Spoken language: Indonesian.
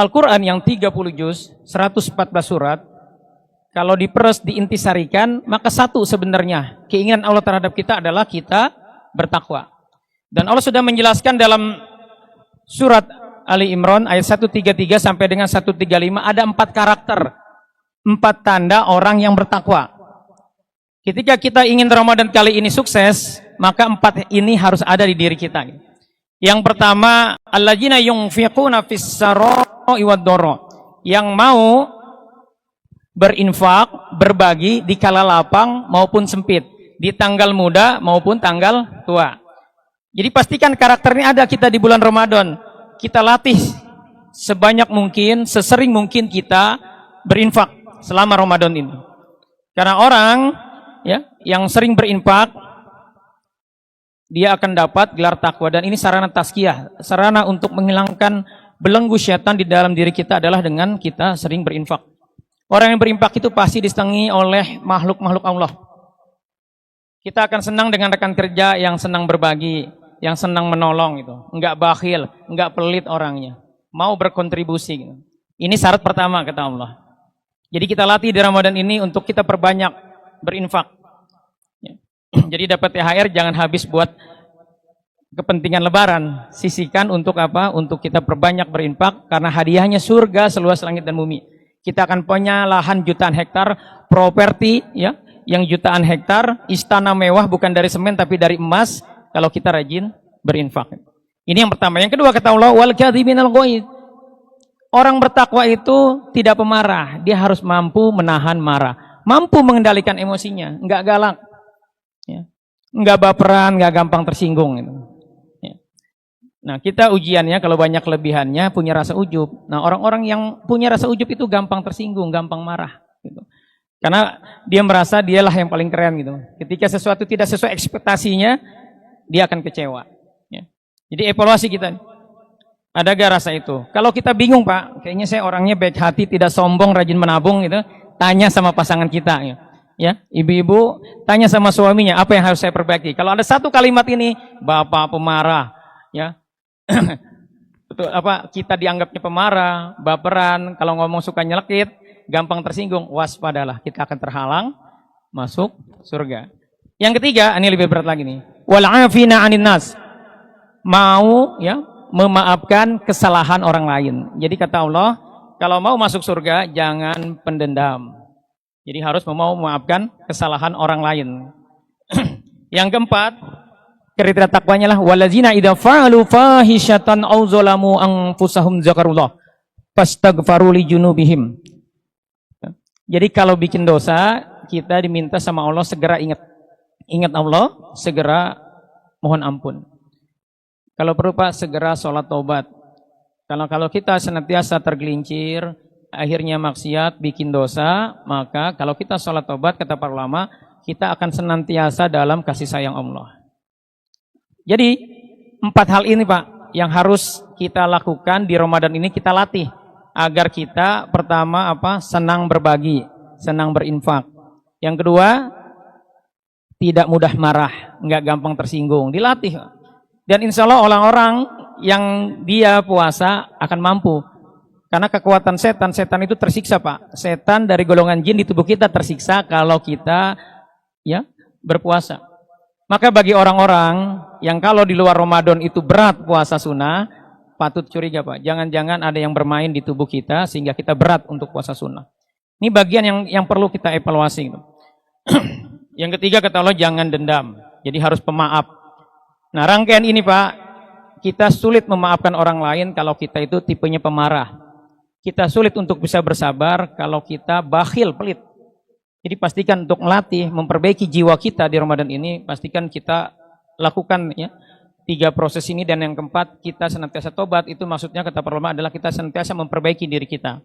Al-Quran yang 30 juz, 114 surat, kalau diperes, diintisarikan, maka satu sebenarnya. Keinginan Allah terhadap kita adalah kita bertakwa. Dan Allah sudah menjelaskan dalam surat Ali Imran ayat 133 sampai dengan 135, ada 4 karakter, 4 tanda orang yang bertakwa. Ketika kita ingin Ramadan kali ini sukses, maka 4 ini harus ada di diri kita. Yang pertama, alladzina yunfiquna fis-sarra'i wad-dharra, yang mau berinfak, berbagi di kala lapang maupun sempit, di tanggal muda maupun tanggal tua. Jadi pastikan karakter ini ada kita di bulan Ramadan. Kita latih sebanyak mungkin, sesering mungkin kita berinfak selama Ramadan ini. Karena orang ya yang sering berinfak, dia akan dapat gelar takwa, dan ini sarana tazkiyah, sarana untuk menghilangkan belenggu syaitan di dalam diri kita adalah dengan kita sering berinfak. Orang yang berinfak itu pasti disenangi oleh makhluk-makhluk Allah. Kita akan senang dengan rekan kerja yang senang berbagi, yang senang menolong itu, enggak bakhil, enggak pelit orangnya, mau berkontribusi gitu. Ini syarat pertama kata Allah. Jadi kita latih di Ramadan ini untuk kita perbanyak berinfak. Jadi dapat THR jangan habis buat kepentingan lebaran, sisihkan untuk apa? Untuk kita perbanyak berinfak, karena hadiahnya surga seluas langit dan bumi. Kita akan punya lahan jutaan hektar, properti ya, yang jutaan hektar, istana mewah bukan dari semen tapi dari emas kalau kita rajin berinfak. Ini yang pertama. Yang kedua kata Allah, wal kadhiminal ghaidz. Orang bertakwa itu tidak pemarah, dia harus mampu menahan marah, mampu mengendalikan emosinya, enggak galak. Ya. Enggak baperan, enggak gampang tersinggung gitu. Ya. Nah, kita ujiannya kalau banyak kelebihannya punya rasa ujub. Nah, orang-orang yang punya rasa ujub itu gampang tersinggung, gampang marah gitu. Karena dia merasa dialah yang paling keren gitu. Ketika sesuatu tidak sesuai ekspektasinya, dia akan kecewa. Ya. Jadi evaluasi kita. Ada gak rasa itu? Kalau kita bingung, Pak, kayaknya saya orangnya baik hati, tidak sombong, rajin menabung gitu, tanya sama pasangan kita ya. Ya, ibu-ibu tanya sama suaminya, apa yang harus saya perbaiki? Kalau ada satu kalimat ini, bapak pemarah, ya, kita dianggapnya pemarah, baperan, kalau ngomong suka nyelekit, gampang tersinggung, waspadalah, kita akan terhalang masuk surga. Yang ketiga, ini lebih berat lagi nih, wal afina 'anin nas, mau ya memaafkan kesalahan orang lain. Jadi kata Allah, kalau mau masuk surga jangan pendendam. Jadi harus mau memaafkan kesalahan orang lain. Yang keempat, kriteria takwanya lah walazina idza fa'alu fahisyatan aw zalamu anfusahum zakarullah fastaghfaru li junubihim. Jadi kalau bikin dosa, kita diminta sama Allah segera ingat Allah, segera mohon ampun. Kalau perlu Pak, segera sholat taubat. Kalau kita senantiasa tergelincir, akhirnya maksiat, bikin dosa, maka kalau kita sholat taubat, kata para ulama, kita akan senantiasa dalam kasih sayang Allah. Jadi 4 hal ini Pak, yang harus kita lakukan di Ramadan ini, kita latih agar kita pertama senang berbagi, senang berinfak. Yang kedua, tidak mudah marah, nggak gampang tersinggung, dilatih. Dan insya Allah orang-orang yang dia puasa akan mampu. Karena kekuatan setan itu tersiksa Pak. Setan dari golongan jin di tubuh kita tersiksa kalau kita ya berpuasa. Maka bagi orang-orang yang kalau di luar Ramadan itu berat puasa sunnah, patut curiga Pak. Jangan-jangan ada yang bermain di tubuh kita sehingga kita berat untuk puasa sunnah. Ini bagian yang perlu kita evaluasi. Yang ketiga kata Allah, jangan dendam. Jadi harus pemaaf. Nah rangkaian ini Pak, kita sulit memaafkan orang lain kalau kita itu tipenya pemarah. Kita sulit untuk bisa bersabar kalau kita bakhil, pelit. Jadi pastikan untuk melatih, memperbaiki jiwa kita di Ramadan ini, pastikan kita lakukan ya 3 proses ini. Dan yang keempat, kita senantiasa tobat. Itu maksudnya kata para ulama adalah kita senantiasa memperbaiki diri kita.